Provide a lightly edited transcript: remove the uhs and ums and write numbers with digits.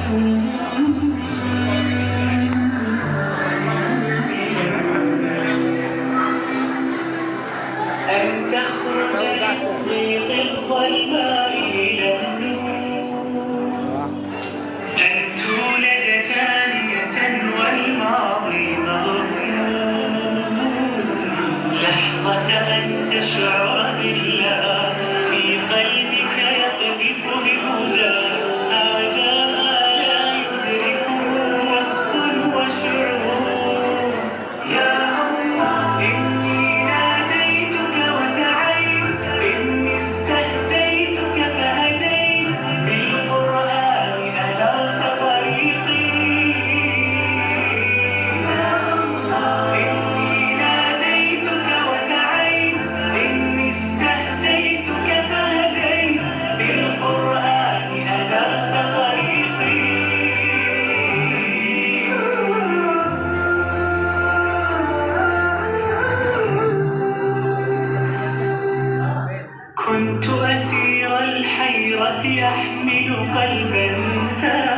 أن تخرج من ضيق الظلماء إلى النور، أن تولد ثانية والماضي مغفور، لحظة أن تشعر بالله في قلبك يقذف بهداه، هذا ما لا يدركه وصف وشعور. يا الله إني ناديتك وسعيت، إني استهديتك فهديت، بالقرآن أنرت طريقي. يا الله إني ناديتك وسعيت، إني استهديتك فهديت، بالقرآن أنرت طريقي. كنت أسير الحيرة أحمل قلبا تائها،